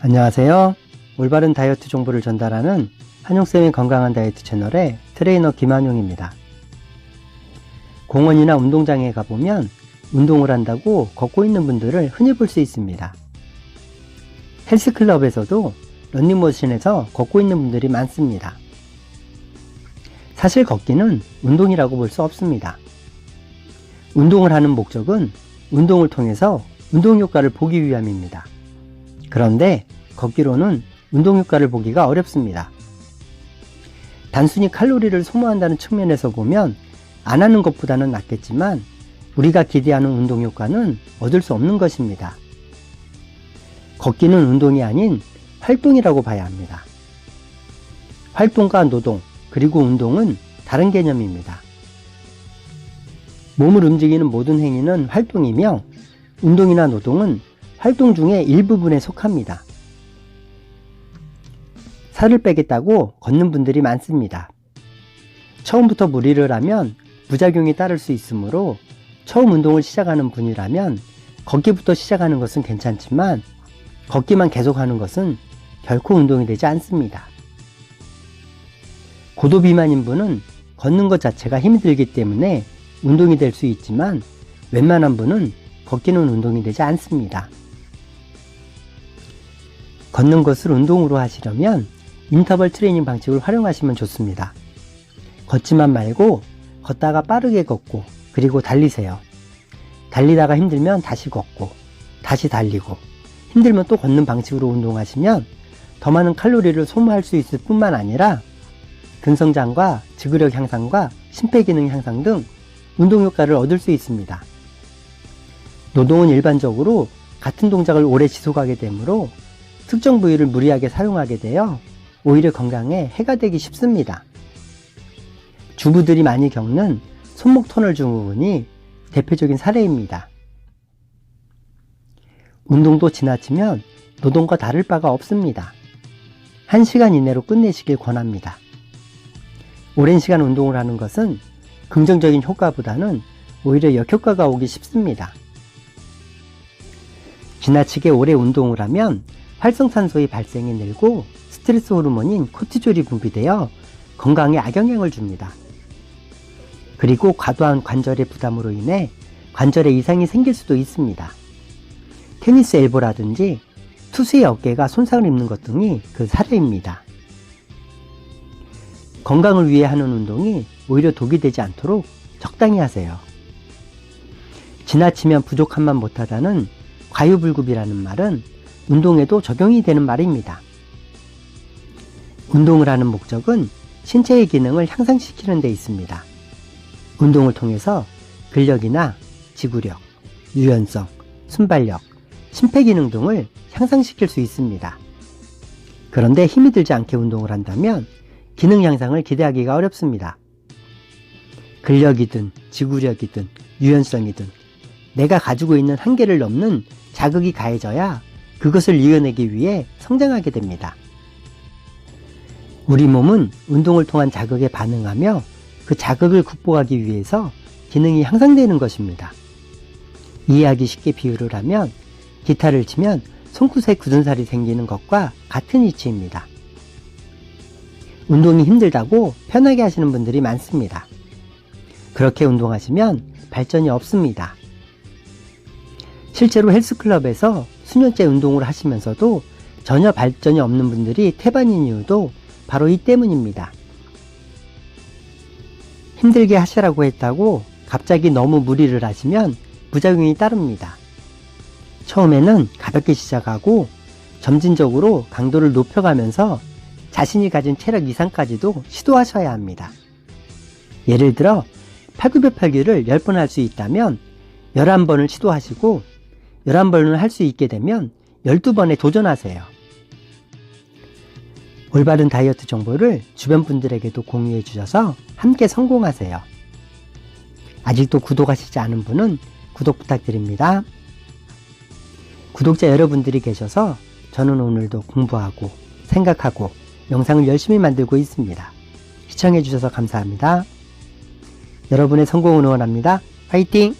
안녕하세요. 올바른 다이어트 정보를 전달하는 한용쌤의 건강한 다이어트 채널의 트레이너 김한용입니다. 공원이나 운동장에 가보면 운동을 한다고 걷고 있는 분들을 흔히 볼 수 있습니다. 헬스클럽에서도 런닝머신에서 걷고 있는 분들이 많습니다. 사실 걷기는 운동이라고 볼 수 없습니다. 운동을 하는 목적은 운동을 통해서 운동 효과를 보기 위함입니다. 그런데 걷기로는 운동 효과를 보기가 어렵습니다. 단순히 칼로리를 소모한다는 측면에서 보면 안 하는 것보다는 낫겠지만 우리가 기대하는 운동 효과는 얻을 수 없는 것입니다. 걷기는 운동이 아닌 활동이라고 봐야 합니다. 활동과 노동 그리고 운동은 다른 개념입니다. 몸을 움직이는 모든 행위는 활동이며 운동이나 노동은 활동 중의 일부분에 속합니다. 살을 빼겠다고 걷는 분들이 많습니다. 처음부터 무리를 하면 부작용이 따를 수 있으므로 처음 운동을 시작하는 분이라면 걷기부터 시작하는 것은 괜찮지만 걷기만 계속하는 것은 결코 운동이 되지 않습니다. 고도 비만인 분은 걷는 것 자체가 힘이 들기 때문에 운동이 될 수 있지만 웬만한 분은 걷기는 운동이 되지 않습니다. 걷는 것을 운동으로 하시려면 인터벌 트레이닝 방식을 활용하시면 좋습니다. 걷지만 말고 걷다가 빠르게 걷고 그리고 달리세요. 달리다가 힘들면 다시 걷고 다시 달리고 힘들면 또 걷는 방식으로 운동하시면 더 많은 칼로리를 소모할 수 있을 뿐만 아니라 근성장과 지구력 향상과 심폐기능 향상 등 운동 효과를 얻을 수 있습니다. 노동은 일반적으로 같은 동작을 오래 지속하게 되므로 특정 부위를 무리하게 사용하게 되어 오히려 건강에 해가 되기 쉽습니다. 주부들이 많이 겪는 손목 터널 증후군이 대표적인 사례입니다. 운동도 지나치면 노동과 다를 바가 없습니다. 1시간 이내로 끝내시길 권합니다. 오랜 시간 운동을 하는 것은 긍정적인 효과보다는 오히려 역효과가 오기 쉽습니다. 지나치게 오래 운동을 하면 활성산소의 발생이 늘고 스트레스 호르몬인 코티졸이 분비되어 건강에 악영향을 줍니다. 그리고 과도한 관절의 부담으로 인해 관절에 이상이 생길 수도 있습니다. 테니스 엘보라든지 투수의 어깨가 손상을 입는 것 등이 그 사례입니다. 건강을 위해 하는 운동이 오히려 독이 되지 않도록 적당히 하세요. 지나치면 부족함만 못하다는 과유불급이라는 말은 운동에도 적용이 되는 말입니다. 운동을 하는 목적은 신체의 기능을 향상시키는 데 있습니다. 운동을 통해서 근력이나 지구력, 유연성, 순발력, 심폐기능 등을 향상시킬 수 있습니다. 그런데 힘이 들지 않게 운동을 한다면 기능 향상을 기대하기가 어렵습니다. 근력이든 지구력이든 유연성이든 내가 가지고 있는 한계를 넘는 자극이 가해져야 그것을 이겨내기 위해 성장하게 됩니다. 우리 몸은 운동을 통한 자극에 반응하며 그 자극을 극복하기 위해서 기능이 향상되는 것입니다. 이해하기 쉽게 비유를 하면 기타를 치면 손끝에 굳은 살이 생기는 것과 같은 이치입니다. 운동이 힘들다고 편하게 하시는 분들이 많습니다. 그렇게 운동하시면 발전이 없습니다. 실제로 헬스클럽에서 수년째 운동을 하시면서도 전혀 발전이 없는 분들이 태반인 이유도 바로 이 때문입니다. 힘들게 하시라고 했다고 갑자기 너무 무리를 하시면 부작용이 따릅니다. 처음에는 가볍게 시작하고 점진적으로 강도를 높여가면서 자신이 가진 체력 이상까지도 시도하셔야 합니다. 예를 들어 팔굽혀펴기를 10번 할 수 있다면 11번을 시도하시고 11번을 할 수 있게 되면 12번에 도전하세요. 올바른 다이어트 정보를 주변 분들에게도 공유해 주셔서 함께 성공하세요. 아직도 구독하시지 않은 분은 구독 부탁드립니다. 구독자 여러분들이 계셔서 저는 오늘도 공부하고 생각하고 영상을 열심히 만들고 있습니다. 시청해 주셔서 감사합니다. 여러분의 성공을 응원합니다. 화이팅!